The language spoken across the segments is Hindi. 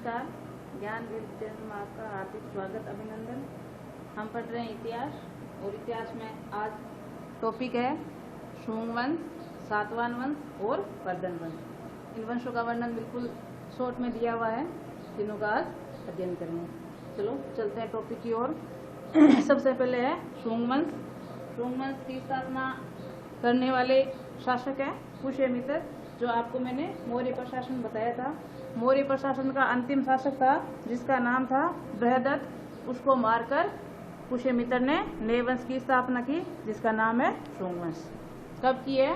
नमस्कार। ज्ञान वेद चैनल में आपका हार्दिक स्वागत, अभिनंदन। हम पढ़ रहे हैं इतिहास, और इतिहास में आज टॉपिक है शुंग वंश, सातवाहन वंश और वर्धन वंश। इन वंशों का वर्णन बिल्कुल शॉर्ट में दिया हुआ है, जिन्हों का आज अध्ययन करेंगे। चलो चलते हैं टॉपिक की ओर। सबसे पहले है शुंग वंश। शुंग वंश की स्थापना करने वाले शासक है पुष्यमित्र, जो आपको मैंने मौर्य प्रशासन बताया था। मौर्य प्रशासन का अंतिम शासक था जिसका नाम था बृहदत्त। उसको मारकर पुष्यमित्र ने नए वंश की स्थापना की जिसका नाम है शुंग वंश। कब की है?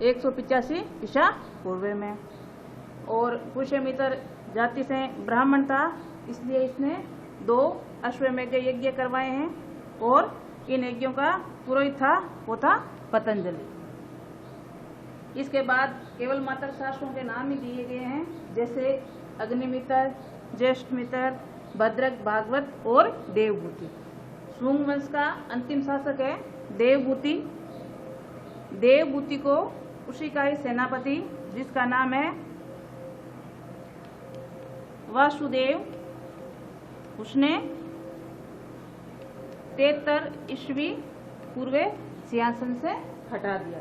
185 ईसा पूर्व में। और पुष्यमित्र जाति से ब्राह्मण था, इसलिए इसने 2 अश्वमेध यज्ञ करवाए हैं, और इन यज्ञों का पुरोहित था वो था पतंजलि। इसके बाद केवल मात्र शासकों के नाम ही दिए गए हैं, जैसे अग्निमित्र, ज्येष्ठमित्र, भद्रक, भागवत और देवभूति। शुंग वंश का अंतिम शासक है देवभूति। देवभूति को उसी का ही सेनापति, जिसका नाम है वासुदेव, उसने 73 ईस्वी पूर्व सिंहासन से हटा दिया।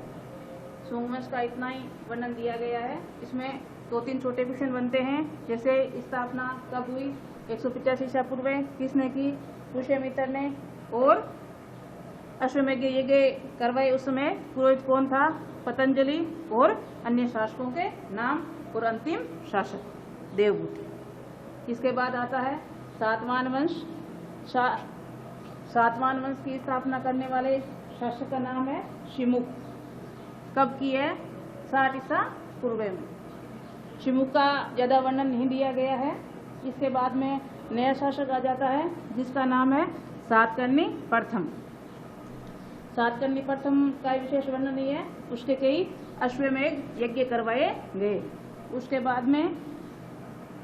शुंग वंश का इतना ही वर्णन दिया गया है। इसमें 2-3 छोटे क्वेश्चन बनते हैं, जैसे स्थापना कब हुई, 185 ईसा पूर्व किसने की, पुष्यमित्र ने, और अश्वमेध यज्ञ करवाए उस समय पुरोहित कौन था, पतंजलि, और अन्य शासकों के नाम, और अंतिम शासक देवभूति। इसके बाद आता है सातवाहन वंश। सातवाहन वंश की स्थापना करने वाले शासक का नाम है शिमुक। कब की है? 60 ईसा पूर्व में। शिमुक का ज्यादा वर्णन नहीं दिया गया है। इसके बाद में नया शासक आ जाता है जिसका नाम है सातकर्णी प्रथम। सातकर्णी प्रथम का विशेष वर्णन नहीं है, उसके कई अश्वमेध यज्ञ करवाए गए। उसके बाद में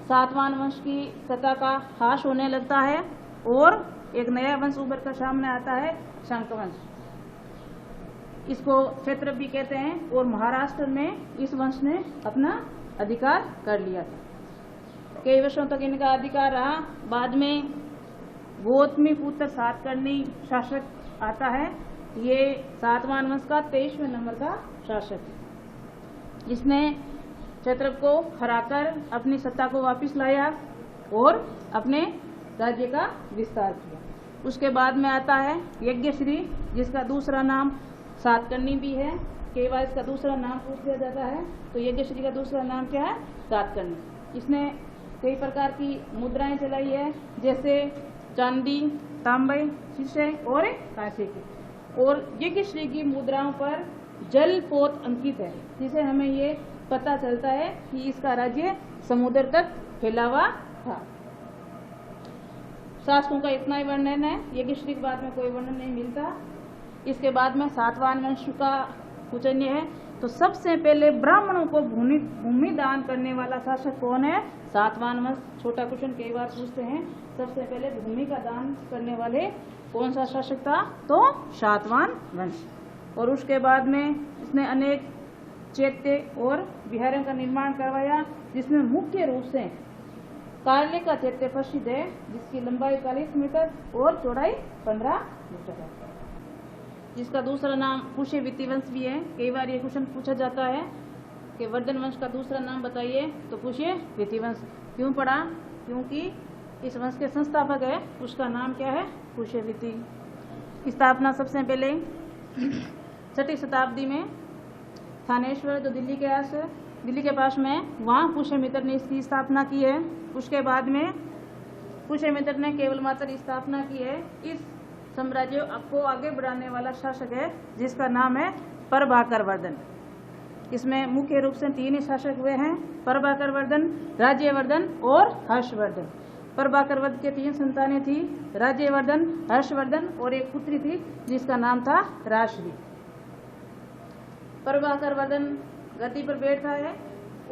सातवाहन वंश की सत्ता का ह्रास होने लगता है, और एक नया वंश उभर कर सामने आता है शंख वंश। इसको क्षेत्र भी कहते हैं, और महाराष्ट्र में इस वंश ने अपना अधिकार कर लिया था। कई वर्षों तक इनका अधिकार रहा। बाद में गौतमी पुत्र सातकर्णी शासक आता है। ये सातवाहन वंश का 23वें नंबर का शासक है। इसने क्षेत्र को हराकर अपनी सत्ता को वापस लाया और अपने राज्य का विस्तार किया। उसके बाद में आता है यज्ञश्री, जिसका दूसरा नाम सातकर्णी भी है। कई बार इसका दूसरा नाम पूछ लिया जाता है, तो यज्ञश्री का दूसरा नाम क्या है? सातकर्णी। इसने कई प्रकार की मुद्राएं चलाई है, जैसे चांदी, तांबे, शीशे और कांसे की। और यज्ञश्री की मुद्राओं पर जल पोत अंकित है, जिसे हमें ये पता चलता है कि इसका राज्य समुद्र तक फैला हुआ था। शासकों का इतना ही वर्णन है, यज्ञश्री के बाद में कोई वर्णन नहीं मिलता। इसके बाद में सातवाहन वंश का पूजनीय है। तो सबसे पहले ब्राह्मणों को भूमि दान करने वाला शासक कौन है? सातवाहन वंश। छोटा क्वेश्चन कई बार पूछते हैं, सबसे पहले भूमि का दान करने वाले कौन सा शासक था? तो सातवाहन वंश। और उसके बाद में इसने अनेक चैत्य और विहारों का निर्माण करवाया, जिसमें मुख्य रूप से कार्ले का चैत्य प्रसिद्ध है, जिसकी लंबाई 40 मीटर और चौड़ाई 15 मीटर है। जिसका दूसरा नाम पुष्यविति वंश भी है। कई बार ये क्वेश्चन पूछा जाता है कि वर्धन वंश का दूसरा नाम बताइए, तो पुष्यविति वंश क्यों पड़ा? क्योंकि इस वंश के संस्थापक है, उसका नाम क्या है? पुष्यविति। स्थापना सबसे पहले 6वीं शताब्दी में थानेश्वर, जो दिल्ली के पास में, वहाँ पुष्यमित्र ने इसकी स्थापना की है। उसके बाद में पुष्यमित्र ने केवल मात्र स्थापना की है। इस साम्राज्य को आगे बढ़ाने वाला शासक है जिसका नाम है प्रभाकर वर्धन। इसमें मुख्य रूप से 3 ही शासक हुए हैं, प्रभाकर वर्धन, राज्यवर्धन और हर्षवर्धन। प्रभाकर वर्धन के 3 संतानें थी, राज्यवर्धन, हर्षवर्धन और एक पुत्री थी जिसका नाम था राश्री। प्रभाकर वर्धन गद्दी पर बैठता है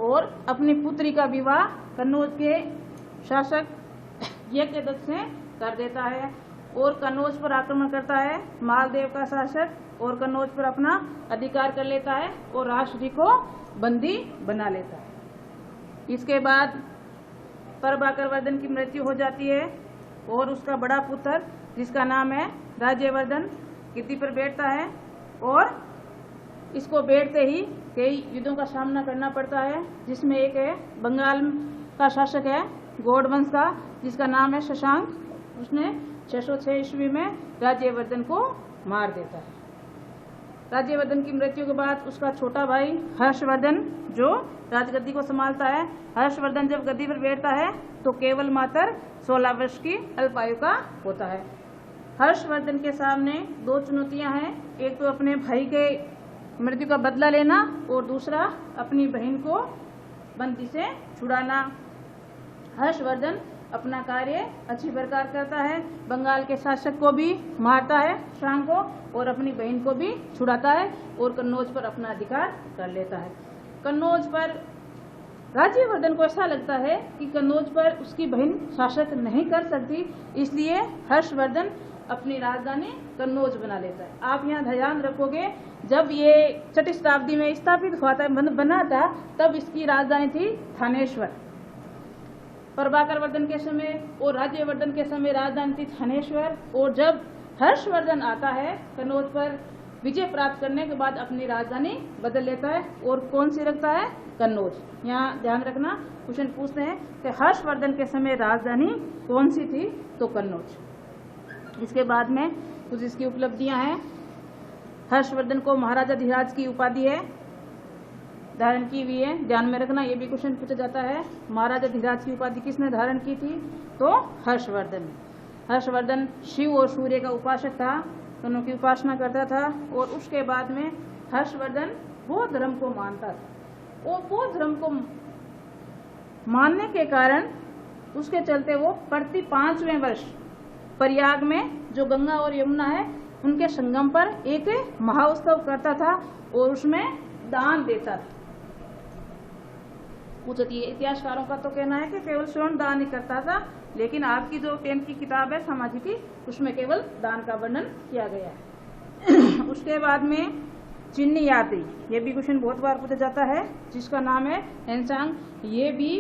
और अपनी पुत्री का विवाह कन्नौज के शासक यज्ञदत्त से कर देता है, और कन्नौज पर आक्रमण करता है मालदेव का शासक, और कन्नौज पर अपना अधिकार कर लेता है और राष्ट्री को बंदी बना लेता है। इसके बाद प्रभाकरवर्धन की मृत्यु हो जाती है और उसका बड़ा पुत्र जिसका नाम है राज्यवर्धन गद्दी पर बैठता है और इसको बैठते ही कई युद्धों का सामना करना पड़ता है, जिसमें एक है बंगाल का शासक है गौड़ वंश का जिसका नाम है शशांक। उसने 606 ईस्वी में राज्यवर्धन को मार देता है। राज्यवर्धन की मृत्यु के बाद उसका छोटा भाई हर्षवर्धन जो राजगद्दी को संभालता है। हर्षवर्धन जब गद्दी पर बैठता है तो केवल मात्र 16 वर्ष की अल्पायु का होता है। हर्षवर्धन के सामने दो चुनौतियां हैं, एक तो अपने भाई के मृत्यु का बदला लेना और दूसरा अपनी बहन को बंदी से छुड़ाना। हर्षवर्धन अपना कार्य अच्छी प्रकार करता है, बंगाल के शासक को भी मारता है शशांक को और अपनी बहन को भी छुड़ाता है और कन्नौज पर अपना अधिकार कर लेता है। कन्नौज पर राज्यवर्धन को ऐसा लगता है कि कन्नौज पर उसकी बहन शासक नहीं कर सकती, इसलिए हर्षवर्धन अपनी राजधानी कन्नौज बना लेता है। आप यहाँ ध्यान रखोगे, जब ये 6वीं शताब्दी में स्थापित हुआ था, बना था, तब इसकी राजधानी थी थानेश्वर। प्रभाकरवर्धन के समय और राज्यवर्धन के समय राजधानी थी थानेश्वर और जब हर्षवर्धन आता है कन्नौज पर विजय प्राप्त करने के बाद अपनी राजधानी बदल लेता है और कौन सी रखता है? कन्नौज। यहाँ ध्यान रखना, क्वेश्चन पूछते हैं कि हर्षवर्धन के समय राजधानी कौन सी थी? तो कन्नौज। इसके बाद में कुछ इसकी उपलब्धियां हैं। हर्षवर्धन को महाराजा धीराज की उपाधि है धारण की हुई है, ध्यान में रखना, ये भी क्वेश्चन पूछा जाता है। महाराजा धीराज की उपाधि किसने धारण की थी? तो हर्षवर्धन। हर्षवर्धन शिव और सूर्य का उपासक था, दोनों की उपासना करता था और उसके बाद में हर्षवर्धन बौद्ध धर्म को मानता था और बौद्ध धर्म को मानने के कारण उसके चलते वो प्रति 5वें वर्ष प्रयाग में जो गंगा और यमुना है उनके संगम पर एक महाउत्सव करता था और उसमें दान देता था। कुछ इतिहासकारों का तो कहना है कि केवल स्वर्ण दान ही करता था, लेकिन आपकी जो 10th की किताब है सामाजिकी उसमें केवल दान का वर्णन किया गया है। उसके बाद में चीनी यात्री, ये भी क्वेश्चन बहुत बार पूछा जाता है, जिसका नाम है हेनसांग। ये भी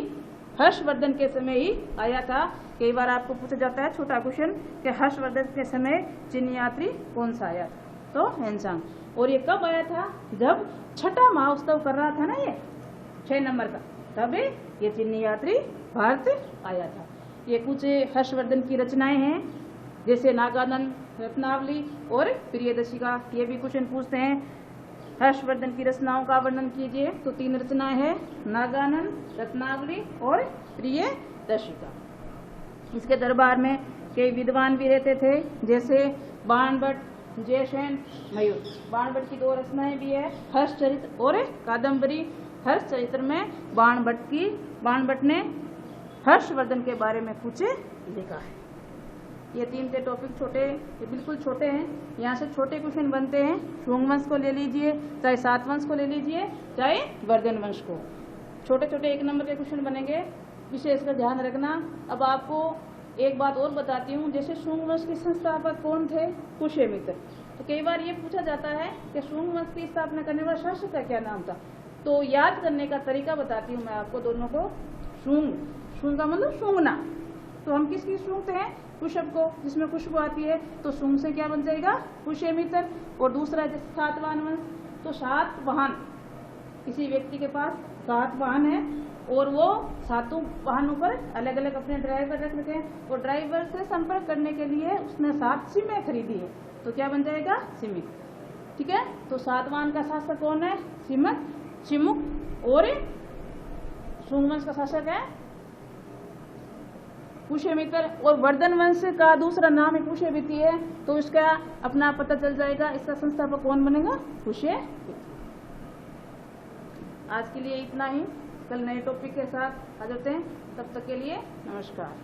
हर्षवर्धन के समय ही आया था। कई बार आपको पूछा जाता है छोटा क्वेश्चन कि हर्षवर्धन के समय चीनी यात्री कौन सा आया था? तो हेनसांग। और ये कब आया था? जब 6ठा महाउत्सव कर रहा था ना, ये 6 नंबर का, तब ये चीनी यात्री भारत आया था। ये कुछ हर्षवर्धन की रचनाएं हैं, जैसे नागानंद, रत्नावली और प्रियदर्शिका। ये भी क्वेश्चन पूछते हैं हर्षवर्धन की रचनाओं का वर्णन कीजिए, तो 3 रचनाएं हैं, नागानंद, रत्नावली और प्रियदर्शिका। इसके दरबार में कई विद्वान भी रहते थे, जैसे बाणभट्ट, जयसेन, मयूर। बाणभट्ट की 2 रचनाएं भी है, हर्षचरित्र और कादम्बरी। हर्षचरित्र में बाणभट्ट ने हर्षवर्धन के बारे में कुछ लिखा है। ये 3 के टॉपिक छोटे, ये बिल्कुल छोटे हैं, यहाँ से छोटे क्वेश्चन बनते हैं। शुंग वंश को ले लीजिए, चाहे सातवंश को ले लीजिए, चाहे वर्धन वंश को, छोटे छोटे 1 नंबर के क्वेश्चन बनेंगे, विशेष का ध्यान रखना। अब आपको एक बात और बताती हूँ, जैसे शुंग वंश के संस्थापक कौन थे? पुष्यमित्र। तो कई बार ये पूछा जाता है कि शुंग वंश की स्थापना करने वाला शासक का क्या नाम था? तो याद करने का तरीका बताती हूँ मैं आपको दोनों को। शुंग का मतलब सूंघना, तो हम किसकी सूंघते हैं? कुशब को, जिसमें खुशबू आती है, तो सूंघ से क्या बन जाएगा? पुष्यमित्र। और दूसरा जैसे सातवाहन वंश, तो 7 वाहन, किसी व्यक्ति के पास 7 वाहन है और वो 7 वाहनों पर अलग अलग अपने ड्राइवर रख रखे हैं और ड्राइवर से संपर्क करने के लिए उसने 7 सिमें खरीदी है, तो क्या बन जाएगा? सिमिक। ठीक है, तो 7 वाहन का शासक कौन है? शिमुक। और शुंग वंश का शासक है पुष्यमित्र। और वर्धन वंश का दूसरा नाम है पुष्यवृत्ति है, तो इसका अपना पता चल जाएगा, इसका संस्थापक कौन बनेगा? पुष्यवृत्ति। आज के लिए इतना ही, कल नए टॉपिक के साथ आ जाते हैं, तब तक के लिए नमस्कार।